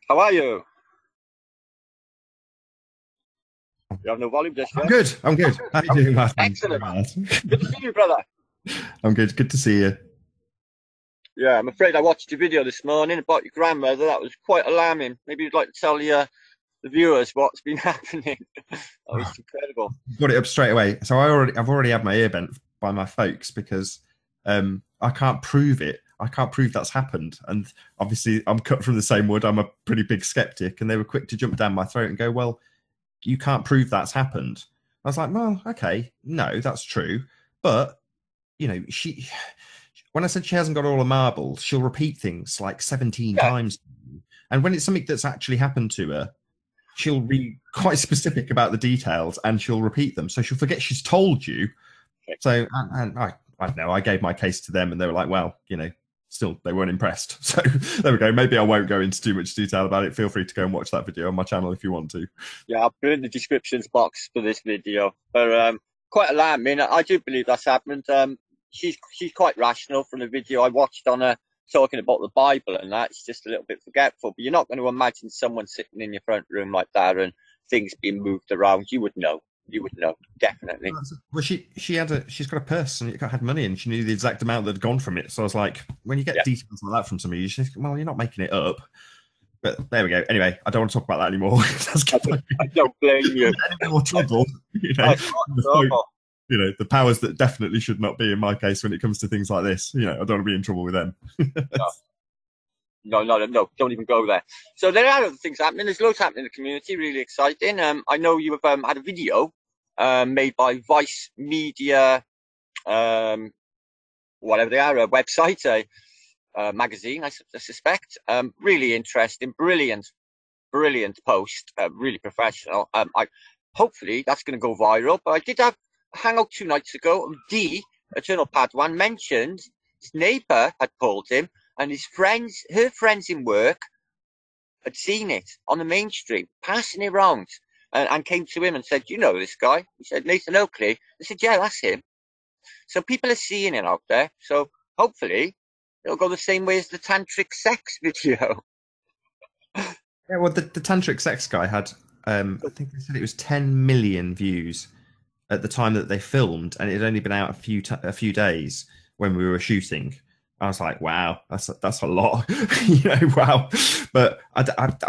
How are you? You have no volume just I'm yet. good. I'm good. How you doing, Martin? Excellent. Good to see you, brother. I'm good. Good to see you. Yeah, I'm afraid I watched your video this morning about your grandmother. That was quite alarming. Maybe you'd like to tell the viewers what's been happening. That was incredible. Got it up straight away. So I've already had my ear bent by my folks because I can't prove it. I can't prove that's happened. And obviously, I'm cut from the same wood. I'm a pretty big skeptic, and they were quick to jump down my throat and go, "Well, you can't prove that's happened." I was like, "Well, okay, no, that's true, but she." When I said she hasn't got all the marbles, she'll repeat things like 17 Yeah, times. And when it's something that's actually happened to her, she'll be quite specific about the details and she'll repeat them. So she'll forget she's told you. So, and I don't know, I gave my case to them and they were like, well, still they weren't impressed. So there we go. Maybe I won't go into too much detail about it. Feel free to go and watch that video on my channel if you want to. yeah. I'll put in the descriptions box for this video. But quite alarming. I do believe that's happened. She's quite rational from the video I watched on her talking about the Bible and that. It's just a little bit forgetful. But you're not going to imagine someone sitting in your front room like that and things being moved around. You would know. You would know, definitely. Well, she's got a purse and it had money and she knew the exact amount that had gone from it. So I was like, when you get Yeah. details like that from somebody, you just think, well, you're not making it up. But there we go. Anyway, I don't want to talk about that anymore. I don't blame you. Any more trouble, the powers that definitely should not be in my case when it comes to things like this. I don't want to be in trouble with them. No, don't even go there. So there are other things happening. There's loads happening in the community, really exciting. I know you have had a video made by Vice Media, whatever they are, a website, a magazine, I suspect. Really interesting, brilliant post, really professional. Hopefully that's going to go viral. But I did have a hangout 2 nights ago. D, Eternal Padawan, mentioned his neighbour had called him, and her friends in work, had seen it on the mainstream, passing it around, and came to him and said, "You know this guy?" He said, "Nathan Oakley." They said, "Yeah, that's him." So people are seeing it out there. So hopefully it'll go the same way as the tantric sex video. Yeah, well, the tantric sex guy had, I think they said it was 10 million views at the time that they filmed, and it had only been out a few days when we were shooting. I was like, wow, that's a lot, wow. But I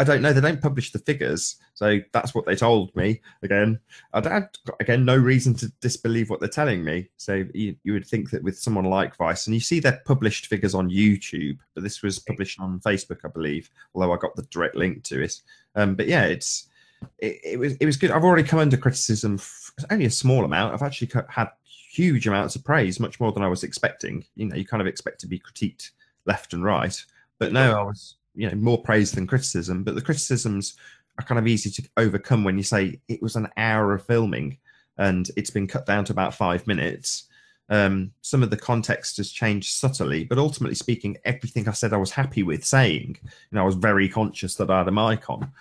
don't know. They don't publish the figures, so that's what they told me. Again, again no reason to disbelieve what they're telling me. So you would think that with someone like Vice, and you see their published figures on YouTube, but this was published on Facebook, I believe. Although I got the direct link to it. But yeah, it was good. I've already come under criticism, only a small amount. I've actually had huge amounts of praise, much more than I was expecting. You kind of expect to be critiqued left and right, but no, I was more praise than criticism. But the criticisms are kind of easy to overcome when you say it was an hour of filming and it's been cut down to about 5 minutes. Some of the context has changed subtly, but ultimately speaking, everything I said I was happy with saying. I was very conscious that I had a mic on.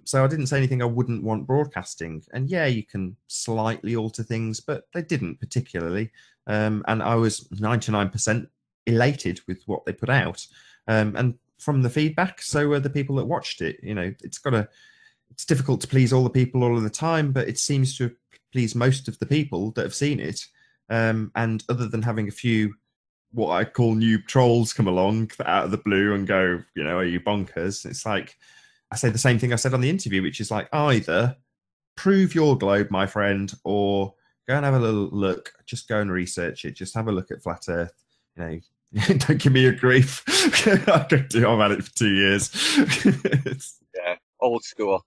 So I didn't say anything I wouldn't want broadcasting. And yeah, you can slightly alter things, but they didn't particularly. And I was 99% elated with what they put out. And from the feedback, so were the people that watched it. It's difficult to please all the people all of the time, but it seems to please most of the people that have seen it. And other than having a few what I call noob trolls come along out of the blue and go, are you bonkers? It's like, I say the same thing I said on the interview, which is like, either prove your globe, my friend, or go and have a little look. Just go and research it. Just have a look at flat Earth. Don't give me a grief. I could do. I've had it for 2 years. Yeah, old school.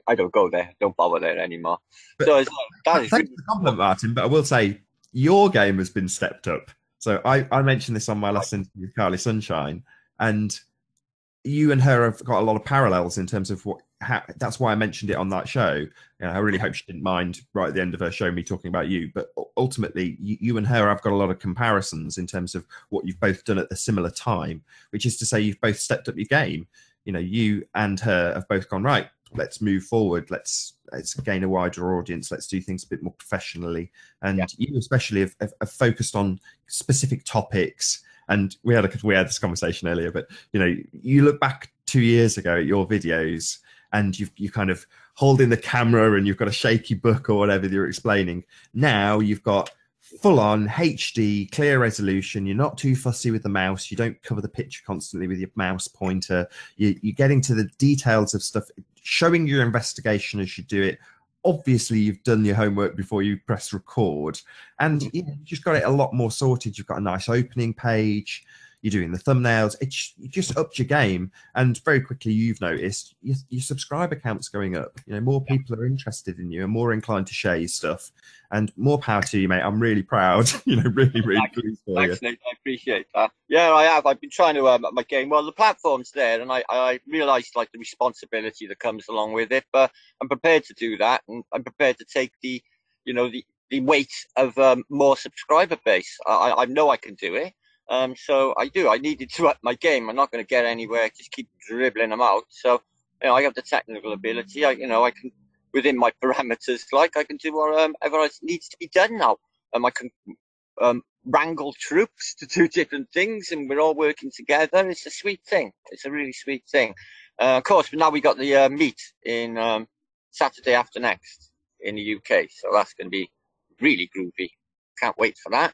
I don't go there. Don't bother there anymore. But so that is thanks for the compliment, Martin. But I will say your game has been stepped up. So I mentioned this on my last interview with Carly Sunshine, and you and her have got a lot of parallels in terms of that's why I mentioned it on that show. I really hope she didn't mind right at the end of her show me talking about you. But ultimately, you and her have got a lot of comparisons in terms of what you've both done at a similar time, which is to say you've both stepped up your game. You and her have both gone, right, let's move forward. Let's gain a wider audience. Let's do things a bit more professionally. And you especially have focused on specific topics. And we had this conversation earlier, but you look back 2 years ago at your videos, and you kind of holding the camera and you've got a shaky book or whatever you're explaining. Now you've got full on HD, clear resolution. You're not too fussy with the mouse. You don't cover the picture constantly with your mouse pointer. You're getting to the details of stuff, showing your investigation as you do it. Obviously, you've done your homework before you press record, and you just got it a lot more sorted. You've got a nice opening page. You're doing the thumbnails. You just upped your game, and very quickly you've noticed your subscriber count's going up. More people are interested in you and more inclined to share your stuff. And more power to you, mate. I'm really proud. Really, really pleased for you. Thanks, Nate. I appreciate that. Yeah, I have. I've been trying to up my game. Well, the platform's there, and I realised like the responsibility that comes along with it. But I'm prepared to do that, and I'm prepared to take the weight of more subscriber base. I know I can do it. So I do. I needed to up my game. I'm not going to get anywhere. Just keep dribbling them out. So I have the technical ability. I can, within my parameters, like I can do whatever needs to be done now. I can wrangle troops to do different things, and we're all working together. It's a sweet thing. It's a really sweet thing. Of course, but now we got the meet in Saturday after next in the UK, so that's going to be really groovy. Can't wait for that.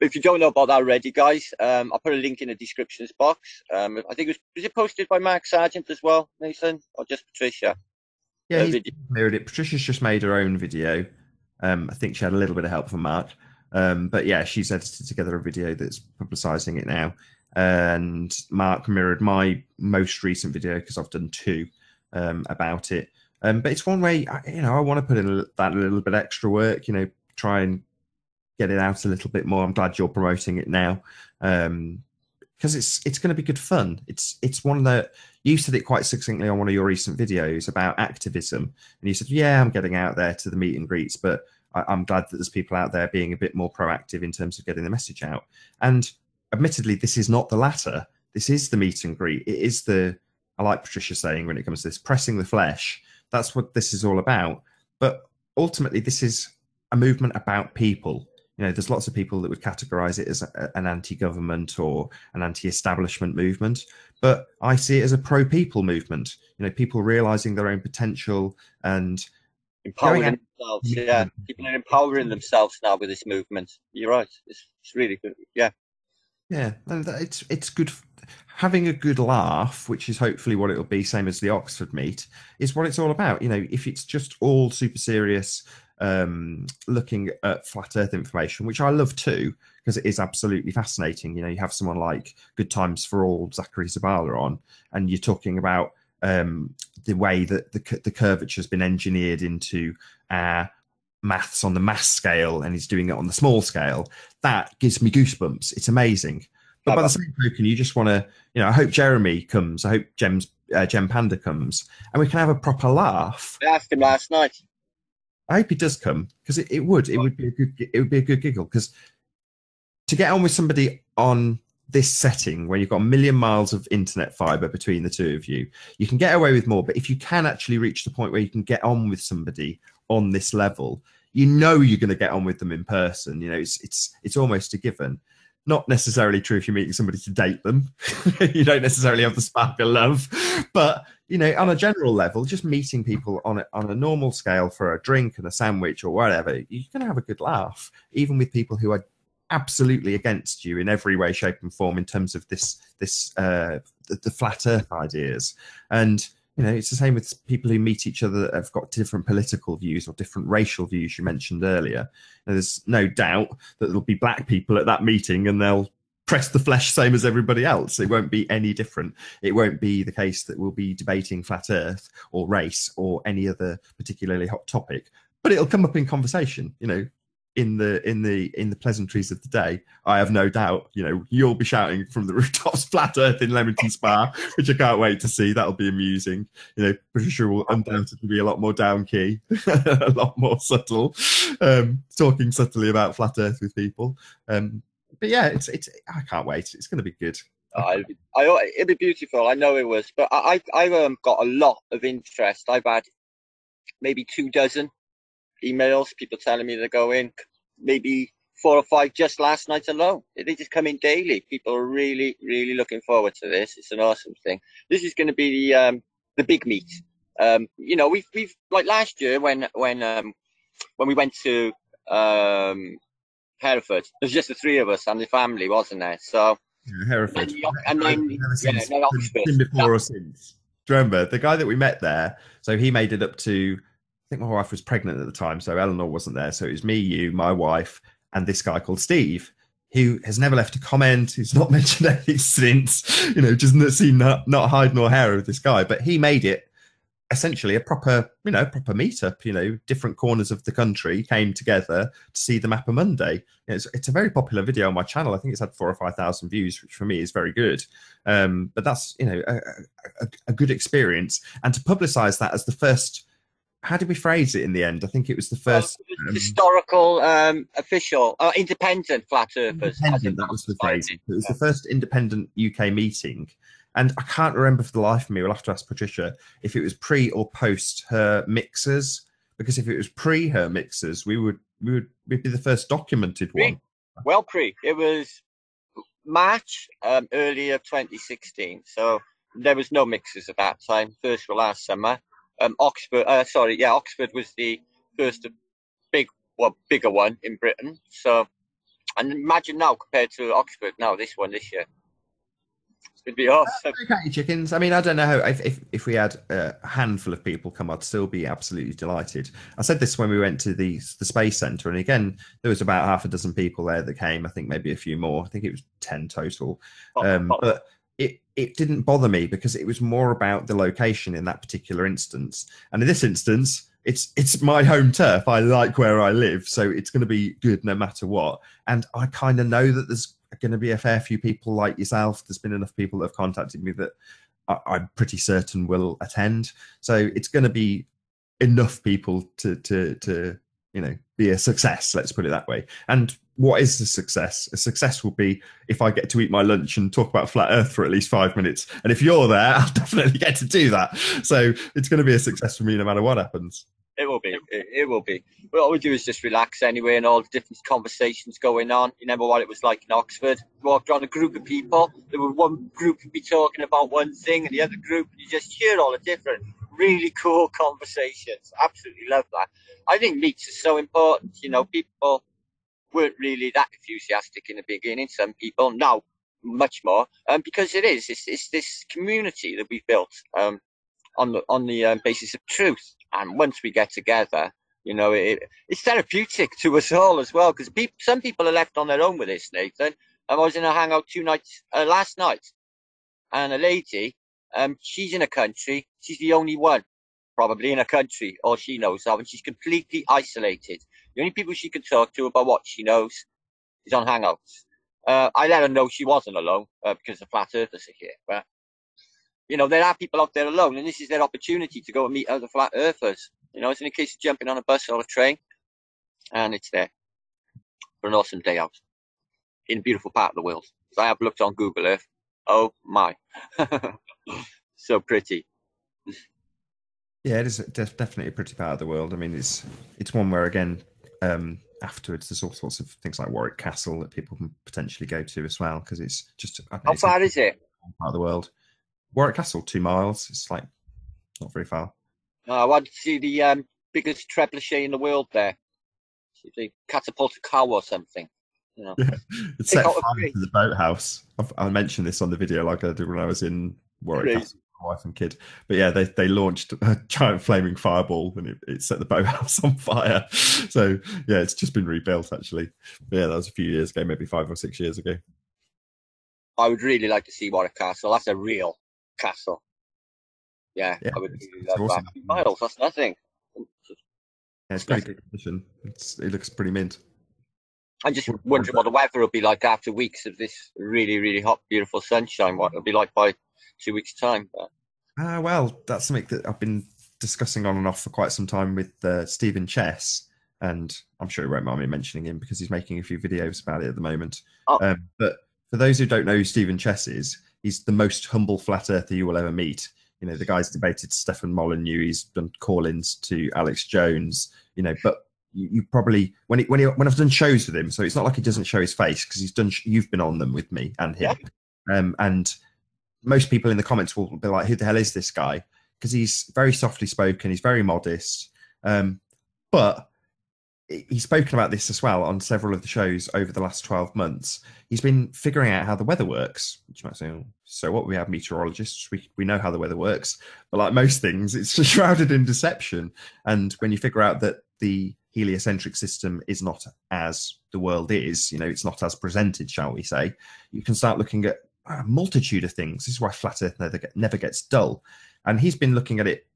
If you don't know about that already, guys, I'll put a link in the descriptions box. I think was it posted by Mark Sargent as well, Nathan, or just Patricia? Yeah, he's mirrored it. Patricia's just made her own video. I think she had a little bit of help from Mark. But yeah, she's edited together a video that's publicising it now. And Mark mirrored my most recent video because I've done two about it. But it's one way, I want to put in that little bit extra work, try and get it out a little bit more. I'm glad you're promoting it now. Because it's going to be good fun. It's one of the, you said it quite succinctly on one of your recent videos about activism, and you said, yeah, I'm getting out there to the meet and greets, but I'm glad that there's people out there being a bit more proactive in terms of getting the message out. And admittedly, this is not the latter. This is the meet and greet. It is I like Patricia saying when it comes to this, pressing the flesh. That's what this is all about. But ultimately, this is a movement about people. There's lots of people that would categorize it as an anti-government or an anti-establishment movement, but I see it as a pro-people movement. People realizing their own potential and empowering themselves. Yeah, people are empowering themselves now with this movement. You're right. It's really good. Yeah. Yeah, and it's good. Having a good laugh, which is hopefully what it'll be, same as the Oxford meet, is what it's all about. If it's just all super serious, looking at flat Earth information, which I love too, because it is absolutely fascinating. You have someone like Good Times for All, Zachary Zabala on, and you're talking about the way that the curvature has been engineered into our maths on the mass scale, and he's doing it on the small scale. That gives me goosebumps. It's amazing. But by the same token, you just want to, I hope Jeremy comes. I hope Gem Panda comes, and we can have a proper laugh. I asked him last night. I hope he does come, because it would be a good giggle. Because to get on with somebody on this setting where you've got a million miles of internet fiber between the two of you, you can get away with more. But if you can actually reach the point where you can get on with somebody on this level, you're going to get on with them in person. It's almost a given. Not necessarily true if you're meeting somebody to date them. You don't necessarily have the spark of love, but on a general level, just meeting people on a normal scale for a drink and a sandwich or whatever, you're going to have a good laugh, even with people who are absolutely against you in every way, shape, and form in terms of the flat Earth ideas. And it's the same with people who meet each other that have got different political views or different racial views you mentioned earlier. And there's no doubt that there'll be black people at that meeting and they'll press the flesh same as everybody else. It won't be any different. It won't be the case that we'll be debating flat Earth or race or any other particularly hot topic, but it'll come up in conversation, in the pleasantries of the day. I have no doubt, you'll be shouting from the rooftops, flat Earth in Leamington Spa, which I can't wait to see. That'll be amusing. Patricia will undoubtedly be a lot more down key, a lot more subtle, talking subtly about flat Earth with people. But yeah, it's I can't wait. It's going to be good. It'll be beautiful. I know it was, but I've got a lot of interest. I've had maybe 24 emails, people telling me they're going, maybe 4 or 5 just last night alone. They just come in daily. People are really, really looking forward to this. It's an awesome thing. This is going to be the big meet. We've like last year when we went to Hereford, there's just the three of us and the family, wasn't there? So Yeah, Hereford. and I've then never yeah, seen and then Oxford. him before or since. Do you remember the guy that we met there? So he made it up to, I think my wife was pregnant at the time, so Eleanor wasn't there. So it was me, you, my wife, and this guy called Steve, who has never left a comment, who's not mentioned anything since, just not seen not hide nor hair of this guy. But he made it essentially a proper meetup. Different corners of the country came together to see the Mapper Monday. It's a very popular video on my channel. I think it's had 4,000 or 5,000 views, which for me is very good. But that's a good experience, and to publicize that as the first. How did we phrase it in the end? I think it was the first historical, official, independent flat earthers. Independent, that was the phrase. It was the first independent UK meeting. And I can't remember for the life of me, we'll have to ask Patricia, if it was pre or post her mixers. Because if it was pre her mixers, we'd be the first documented one. Well, it was March early of 2016. So there was no mixers at that time. First or last summer. Oxford was the first bigger one in Britain. So, and imagine now compared to Oxford now, this year. It's going to be awesome. Okay, chickens. I mean, I don't know how, if we had a handful of people come, I'd still be absolutely delighted. I said this when we went to the Space Centre, and again, there was about half a dozen people there that came. I think maybe a few more. I think it was 10 total. But it didn't bother me because it was more about the location in that particular instance. And in this instance, it's my home turf. I like where I live, so it's going to be good no matter what. And I kind of know that there's going to be a fair few people like yourself. There's been enough people that have contacted me that I'm pretty certain will attend. So it's going to be enough people to be a success. Let's put it that way. And what is a success? A success will be if I get to eat my lunch and talk about flat Earth for at least 5 minutes. And if you're there, I'll definitely get to do that. So it's going to be a success for me no matter what happens. It will be. It will be. But all we do is just relax anyway, and all the different conversations going on. You remember what it was like in Oxford? You walked around a group of people. There were one group would be talking about one thing, and the other group, you just hear all the different, really cool conversations. Absolutely love that. I think meets are so important. People weren't really that enthusiastic in the beginning. Some people now much more, because it's this community that we've built on the basis of truth. And once we get together, it's therapeutic to us all as well, because some people are left on their own with this, Nathan. I was in a hangout last night, and a lady, she's in a country, she's the only one probably in a country all she knows of, and she's completely isolated. The only people she can talk to about what she knows is on hangouts. I let her know she wasn't alone because the flat earthers are here, but there are people out there alone, and this is their opportunity to go and meet other flat earthers. It's in a case of jumping on a bus or a train, and it's there for an awesome day out in a beautiful part of the world. So I have looked on Google Earth. Oh my, so pretty. Yeah, it is definitely a pretty part of the world. I mean, it's one where again, afterwards there's all sorts of things like Warwick Castle that people can potentially go to as well, because it's just how far is it? Part of the world. Warwick Castle, 2 miles. It's like not very far. I want to see the biggest trebuchet in the world there. See the catapult a cow or something. Yeah. It's set fire to the boathouse. I mentioned this on the video like I did when I was in Warwick Castle with my wife and kid. But yeah, they launched a giant flaming fireball and it set the boathouse on fire. So yeah, it's just been rebuilt actually. But yeah, that was a few years ago, maybe 5 or 6 years ago. I would really like to see Warwick Castle. That's a real castle. Yeah, I would really love awesome. That. 2 miles, that's nothing. Yeah, it's pretty good condition. It looks pretty mint. I'm just wondering what the weather will be like after weeks of this really, really hot, beautiful sunshine. What it'll be like by 2 weeks' time. Well, that's something that I've been discussing on and off for quite some time with Stephen Chess, and I'm sure he won't mind me mentioning him because he's making a few videos about it at the moment. But for those who don't know who Stephen Chess is, he's the most humble flat earther you will ever meet. The guy's debated Stefan Molyneux. He's done call-ins to Alex Jones. But you probably when I've done shows with him, so it's not like he doesn't show his face because he's done. You've been on them with me and Yeah. him, and most people in the comments will be like, "Who the hell is this guy?" Because he's very softly spoken, he's very modest, but he's spoken about this as well on several of the shows over the last 12 months. He's been figuring out how the weather works. Which you might say, oh, so what? We have meteorologists. We know how the weather works. But like most things, it's shrouded in deception. And when you figure out that the heliocentric system is not as the world is, it's not as presented, shall we say, you can start looking at a multitude of things. This is why flat Earth never gets dull. And he's been looking at it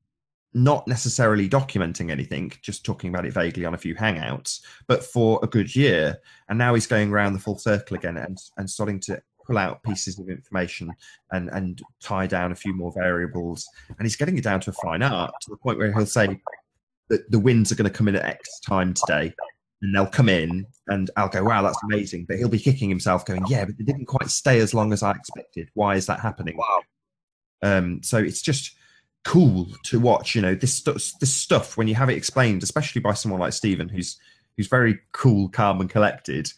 not necessarily documenting anything, just talking about it vaguely on a few hangouts, but for a good year. And now he's going around the full circle again and starting to pull out pieces of information and tie down a few more variables. And he's getting it down to a fine art, to the point where he'll say that the winds are going to come in at X time today. And they'll come in and I'll go, wow, that's amazing. But he'll be kicking himself going, yeah, but they didn't quite stay as long as I expected. Why is that happening? Wow. So it's just cool to watch, this stuff when you have it explained, especially by someone like Stephen, who's very cool, calm, and collected.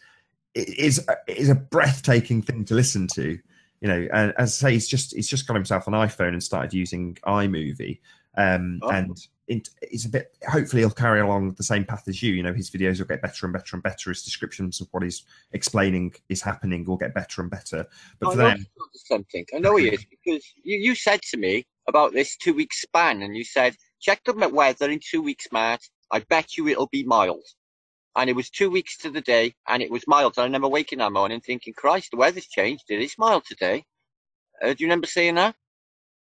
It is a breathtaking thing to listen to, And as I say, he's just got himself an iPhone and started using iMovie, and it's a bit. Hopefully, he'll carry along the same path as you. His videos will get better and better and better. His descriptions of what he's explaining is happening will get better and better. But for them, something I know he is, because you said to me about this 2 week span, and you said, check the weather in 2 weeks, Matt. I bet you it'll be mild. And it was 2 weeks to the day, and it was mild. And I remember waking that morning thinking, Christ, the weather's changed. It is mild today. Do you remember saying that?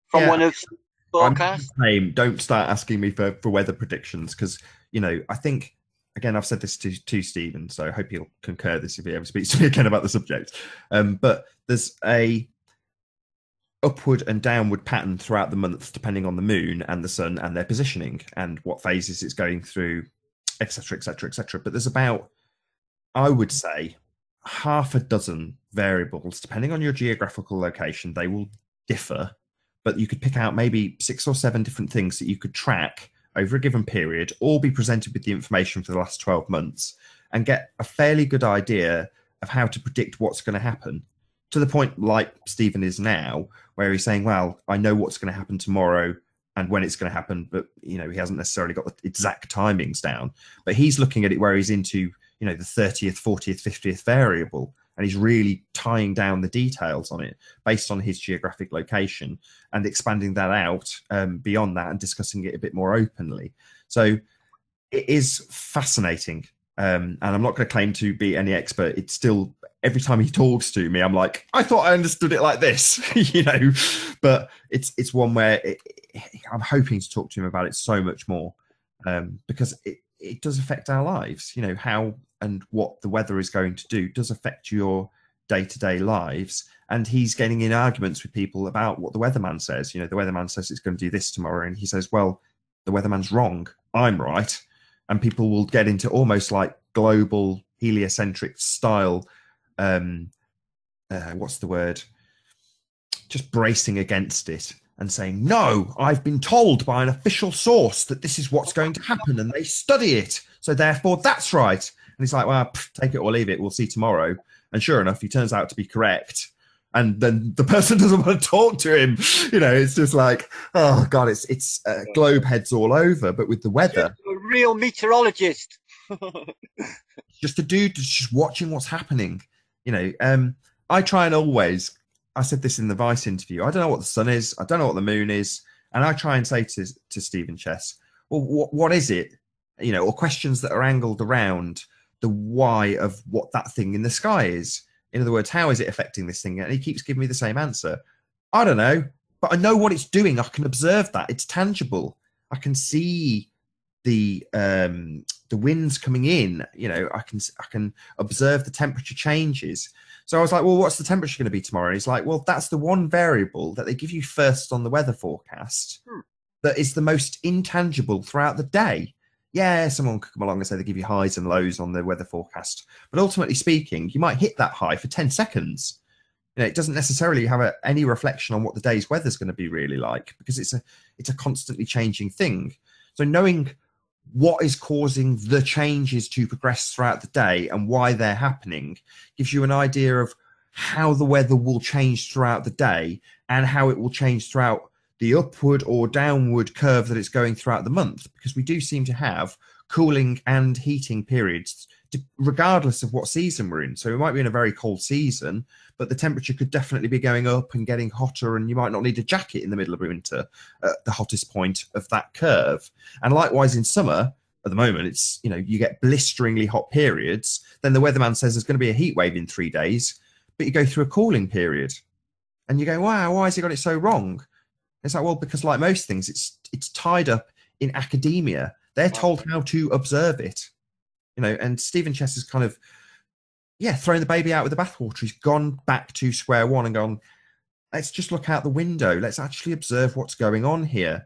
From one of the forecasts? Don't start asking me for weather predictions, because, I think, again, I've said this to Stephen, so I hope he'll concur this if he ever speaks to me again about the subject. But there's a upward and downward pattern throughout the month, depending on the moon and the sun and their positioning and what phases it's going through, etc., etc., etc. But there's about, I would say, half a dozen variables, depending on your geographical location. They will differ, but you could pick out maybe 6 or 7 different things that you could track over a given period, all be presented with the information for the last 12 months, and get a fairly good idea of how to predict what's going to happen, to the point like Stephen is now, where he's saying, well, I know what's going to happen tomorrow and when it's going to happen, but he hasn't necessarily got the exact timings down. But he's looking at it where he's into the 30th, 40th, 50th variable, and he's really tying down the details on it based on his geographic location and expanding that out beyond that and discussing it a bit more openly. So it is fascinating. And I'm not going to claim to be any expert. It's still, every time he talks to me, I'm like, I thought I understood it like this, but it's one where I'm hoping to talk to him about it so much more, because it does affect our lives. How and what the weather is going to do does affect your day-to-day lives. And he's getting in arguments with people about what the weatherman says. The weatherman says it's going to do this tomorrow, and he says, well, the weatherman's wrong, I'm right. And people will get into almost like global heliocentric style, what's the word? Just bracing against it and saying, no, I've been told by an official source that this is what's going to happen, and they study it, so therefore that's right. And he's like, well, take it or leave it, we'll see tomorrow. And sure enough, he turns out to be correct. And then the person doesn't want to talk to him. It's just like, oh God, it's globe heads all over. But with the weather, a real meteorologist. Just a dude just watching what's happening. I try and always, I said this in the Vice interview, I don't know what the sun is, I don't know what the moon is, and I try and say to Stephen Chess, well, what is it? Or questions that are angled around the why of what that thing in the sky is. In other words, how is it affecting this thing? And he keeps giving me the same answer. I don't know, but I know what it's doing. I can observe that. It's tangible. I can see the winds coming in. I can observe the temperature changes. So I was like, well, what's the temperature going to be tomorrow? And he's like, well, that's the one variable that they give you first on the weather forecast that is the most intangible throughout the day. Yeah, someone could come along and say they give you highs and lows on the weather forecast. But ultimately speaking, you might hit that high for 10 seconds. It doesn't necessarily have any reflection on what the day's weather is going to be really like, because it's a constantly changing thing. So knowing what is causing the changes to progress throughout the day and why they're happening, gives you an idea of how the weather will change throughout the day and how it will change throughout the upward or downward curve that it's going throughout the month, because we do seem to have cooling and heating periods regardless of what season we're in. So we might be in a very cold season, but the temperature could definitely be going up and getting hotter, and you might not need a jacket in the middle of winter at the hottest point of that curve. And likewise in summer, at the moment, it's, you know, you get blisteringly hot periods. Then the weatherman says there's going to be a heat wave in 3 days, but you go through a cooling period and you go, wow, why has he got it so wrong? It's like, well, because like most things, it's tied up in academia. They're told how to observe it, you know, and Stephen Chess is kind of, throwing the baby out with the bathwater. He's gone back to square one and gone, let's just look out the window. Let's actually observe what's going on here.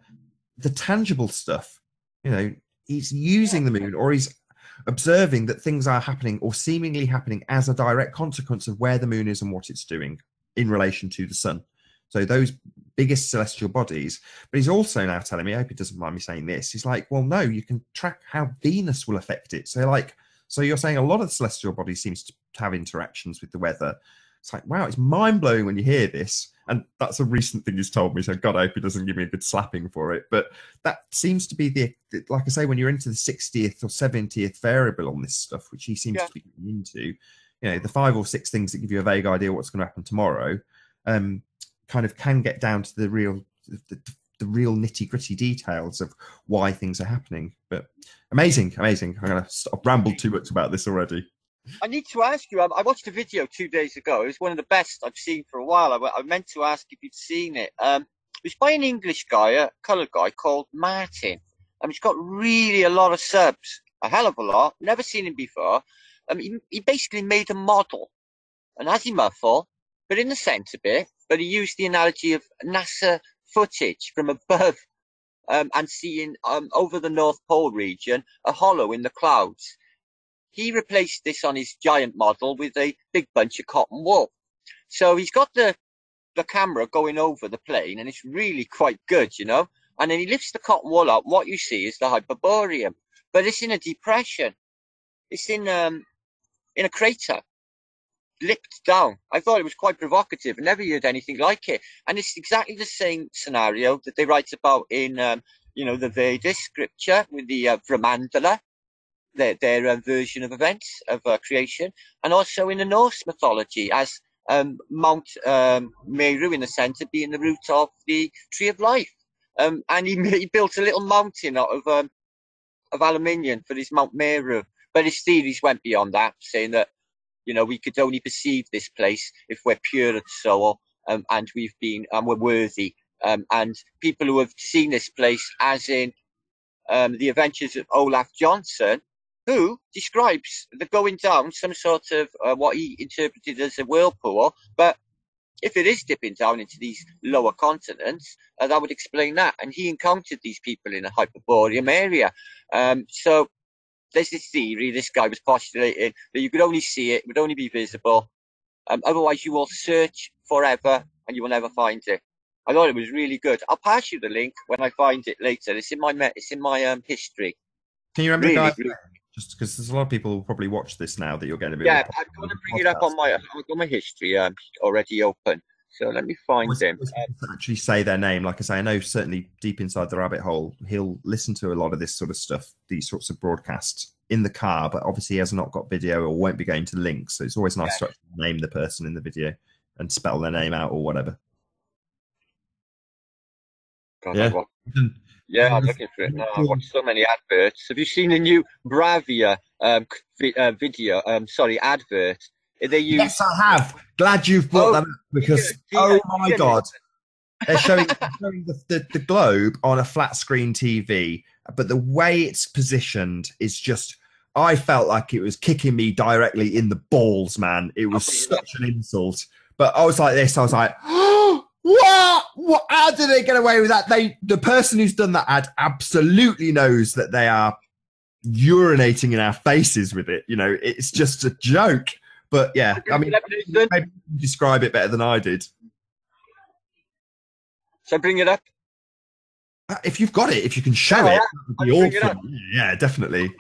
The tangible stuff, you know, he's using the moon, or he's observing that things are happening or seemingly happening as a direct consequence of where the moon is and what it's doing in relation to the sun. So those biggest celestial bodies. But he's also now telling me, I hope he doesn't mind me saying this, he's like, well, no, you can track how Venus will affect it. So you're saying a lot of the celestial bodies seems to have interactions with the weather. It's like, wow, it's mind-blowing when you hear this. And that's a recent thing he's told me, so God, I hope he doesn't give me a good slapping for it. But that seems to be like I say, when you're into the 60th or 70th variable on this stuff, which he seems to be getting into, you know, the 5 or 6 things that give you a vague idea what's going to happen tomorrow, kind of can get down to the real nitty-gritty details of why things are happening. But amazing. I'm going to stop rambled too much about this already. I need to ask you, I watched a video 2 days ago. It was one of the best I've seen for a while. I meant to ask if you'd seen it. It was by an English guy, a coloured guy called Martin. He's got really a lot of subs, a hell of a lot. Never seen him before. He basically made a model, an azimuthal, but in the centre bit. But he used the analogy of NASA footage from above, and seeing over the North Pole region a hollow in the clouds. He replaced this on his giant model with a big bunch of cotton wool. So he's got the camera going over the plane, and it's really quite good, you know. And then he lifts the cotton wool up. What you see is the Hyperborean, but it's in a depression. It's in a crater, lipped down. I thought it was quite provocative. I never heard anything like it. And it's exactly the same scenario that they write about in, the Vedas scripture with the Brahmandala, their version of events of creation, and also in the Norse mythology as Mount Meru in the centre being the root of the tree of life. And he built a little mountain out of aluminium for his Mount Meru. But his theories went beyond that, saying that, you know, we could only perceive this place if we're pure at soul, and we're worthy. And people who have seen this place, as in the adventures of Olaf Johnson, who describes the going down some sort of what he interpreted as a whirlpool. But if it is dipping down into these lower continents, that would explain that. And he encountered these people in a Hyperborean area. So there's this theory, this guy was postulating that you could only see it, it would only be visible. Otherwise, you will search forever and you will never find it. I thought it was really good. I'll pass you the link when I find it later. It's in my history. Can you remember really, the guy? Just because there's a lot of people who will probably watch this now that you're going to be. Yeah, I'm going to bring it up on I've got my history already open. So let me find them. Actually say their name. Like I say, I know certainly deep inside the rabbit hole, he'll listen to a lot of this sort of stuff, these sorts of broadcasts in the car, but obviously he has not got video or won't be going to links. So it's always nice to name the person in the video and spell their name out or whatever. God, I'm looking for it now. I watched so many adverts. Have you seen the new Bravia video? Advert. Yes, I have. Glad you've brought that up because my God, they're showing the globe on a flat screen TV, but the way it's positioned is just. I felt like it was kicking me directly in the balls, man. It was such an insult. But I was like this. I was like. What? How did they get away with that? The person who's done that ad absolutely knows that they are urinating in our faces with it. You know, it's just a joke. But yeah, I mean, maybe you describe it better than I did. So bring it up. If you've got it, if you can show Oh, it, yeah, that would I'll be bring it up. awesome. Yeah, definitely.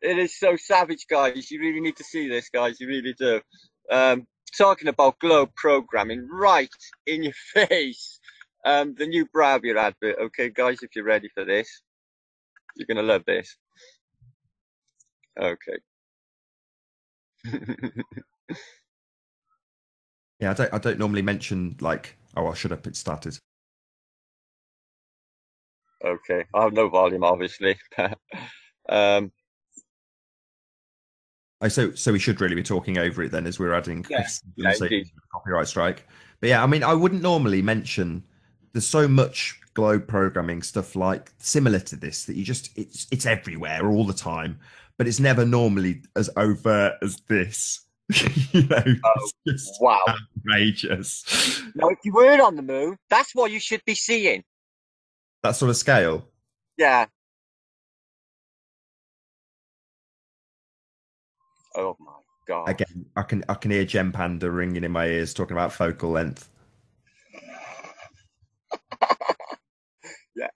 It is so savage, guys. You really need to see this, guys. You really do. Talking about globe programming right in your face. The new Bravia advert. Okay, guys, if you're ready for this, you're gonna love this. Okay. Yeah, I don't normally mention like, oh, well, shut up, it started. Okay. I have no volume, obviously. um, Oh, so we should really be talking over it then as we're adding yeah, and yeah, saying indeed. copyright strike. But yeah, I mean, I wouldn't normally mention there's so much globe programming stuff like similar to this that you just it's everywhere all the time, but it's never normally as overt as this. You know, Oh, it's just wow. outrageous. Now, if you were on the moon, that's what you should be seeing. That sort of scale. Yeah. Oh my God. Again, I can hear Gem Panda ringing in my ears talking about focal length. Yeah.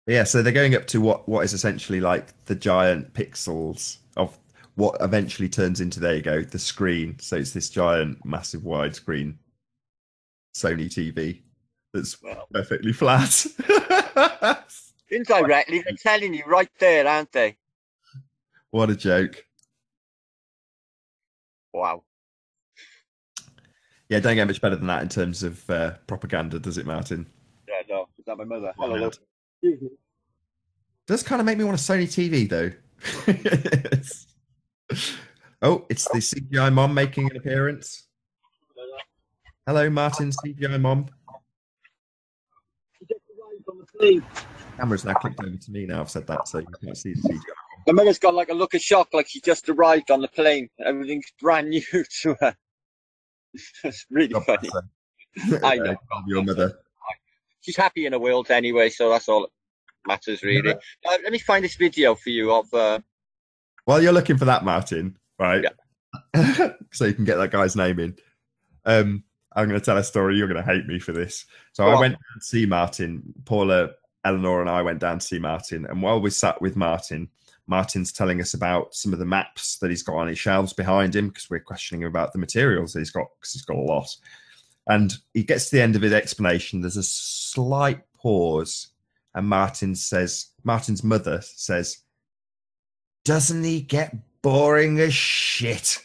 Yeah, so they're going up to what is essentially like the giant pixels of what eventually turns into, there you go, the screen. So it's this giant, massive widescreen Sony TV that's Well, perfectly flat. indirectly, they're telling you right there, aren't they? What a joke. Wow. Yeah, don't get much better than that in terms of propaganda, does it, Martin? Yeah, no, is that my mother? What Hello, an hello. ad. Does kind of make me want a Sony TV though. Oh, it's the CGI mom making an appearance. Hello, Martin, CGI mom. She just arrived on the plane. Camera's now clicked over to me now. I've said that, so you can't see the CGI. My mother's got like a look of shock, like she just arrived on the plane. Everything's brand new to her. It's really God funny. bless her. I know. God Your bless her. mother. She's happy in her world anyway, so that's all that matters, really. Let me find this video for you of. While you're looking for that, Martin, right? Yeah. So you can get that guy's name in. I'm going to tell a story. You're going to hate me for this. So Go I on. went down to see Martin. Paula, Eleanor, and I went down to see Martin. And while we sat with Martin, Martin's telling us about some of the maps that he's got on his shelves behind him because we're questioning him about the materials that he's got because he's got a lot. And he gets to the end of his explanation. There's a slight pause, and Martin's mother says, "Doesn't he get boring as shit?"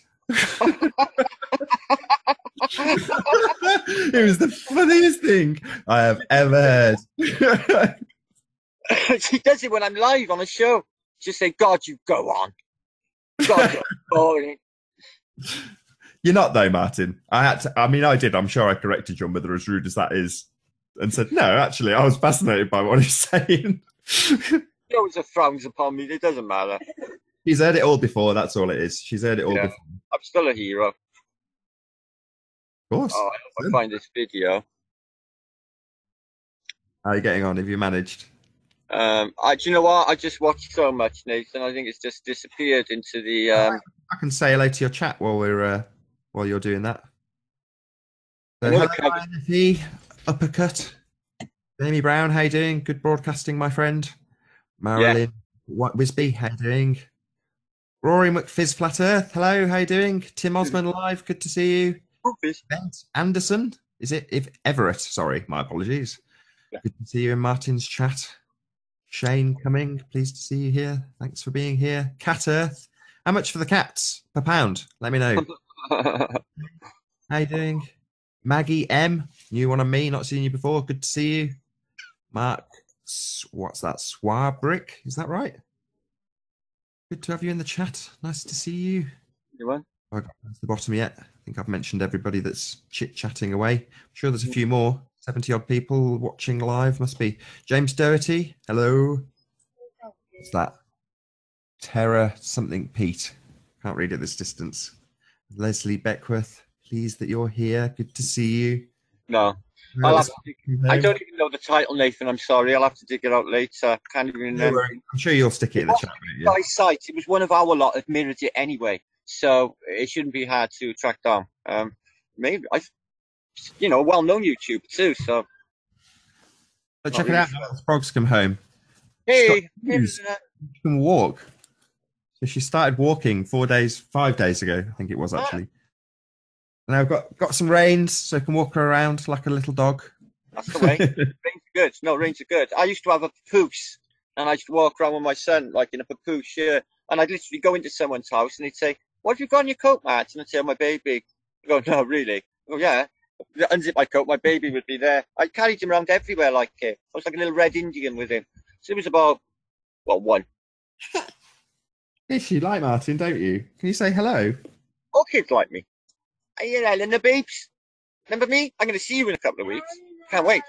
It was the funniest thing I have ever heard. She does it when I'm live on a show. She just say, "God, you go on. God, you're boring." You're not though, Martin. I did. I'm sure I corrected your mother, as rude as that is, and said, no, actually, I was fascinated by what he's saying. She always frowns upon me. It doesn't matter. She's heard it all before. That's all it is. She's heard it all Yeah, before. I'm still a hero. Of course. Oh, I hope I find this video. How are you getting on? Have you managed? Do you know what? I just watched so much, Nathan. I think it's just disappeared into the. I can say hello to your chat while you're doing that. I So, know hello, the cover. INFE, Uppercut. Jamie Brown, how you doing? Good broadcasting, my friend. Yeah. Marilyn Wisby, how you doing? Rory McFizz Flat Earth, hello, how you doing? Tim Osman live, good to see you. Goofies. Bent Anderson, is it? If Everett, sorry, my apologies. Yeah. Good to see you in Martin's chat. Shane Cumming, pleased to see you here. Thanks for being here. Cat Earth, how much for the cats per pound? Let me know. How you doing? Maggie M, new one on me, not seen you before. Good to see you. Mark, what's that? Swabrick, is that right? Good to have you in the chat. Nice to see you. You won? I got to the bottom yet. I think I've mentioned everybody that's chit-chatting away. I'm sure there's a few more. 70 odd people watching live. Must be James Doherty. Hello. What's that? Terra something Pete. Can't read at this distance. Leslie Beckworth. Pleased that you're here. Good to see you. No. I don't even know the title, Nathan. I'm sorry. I'll have to dig it out later. Can't even remember. I'm sure you'll stick it in the chat. By sight, it was one of our lot that mirrored it anyway, so it shouldn't be hard to track down. Maybe a well-known YouTuber too. So But Not check it really out. sure. The frog's come home. She's got Hey, hey, shoes. She can walk. So she started walking 5 days ago, I think it was ah, actually. And I've got some reins, so I can walk her around like a little dog. that's the way. Reins are good. No, reins are good. I used to have a papoose, and I used to walk around with my son like in a papoose, yeah. And I'd literally go into someone's house, and he'd say, "What have you got on your coat, Matt?" And I'd say, "Oh, my baby." I go, "No, really?" I go, "Yeah." Unzip my coat, my baby would be there. I carried him around everywhere like it. I was like a little red Indian with him. So it was about, well, one. Yes, you like Martin, don't you? Can you say hello? All kids like me. Hey, Ellen, the babes. Remember me? I'm going to see you in a couple of weeks. Can't wait.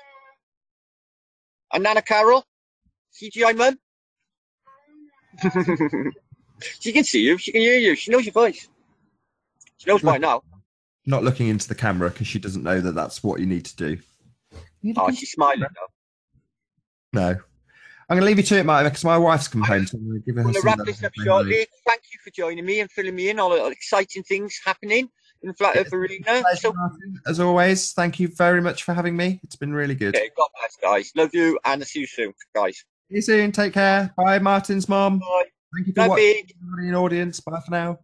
And Nana Carol, CGI mum. She can see you. She can hear you. She knows your voice. She knows by Look, now. not looking into the camera because she doesn't know that that's what you need to do. You look Oh, into she's the smiling camera? now. No. I'm going to leave you to it, Martin, because my wife's come home, so I'm going to give her We're going to some wrap love this and up say hello. shortly. Thank you for joining me and filling me in on all exciting things happening in Flat Earth It's been Arena. a pleasure, So, Martin. As always, thank you very much for having me. It's been really good. okay, God bless, guys. Love you, and I'll see you soon, guys. See you soon. Take care. Bye, Martin's mom. Bye. Thank you for Love watching, you. everybody in the audience. Bye for now.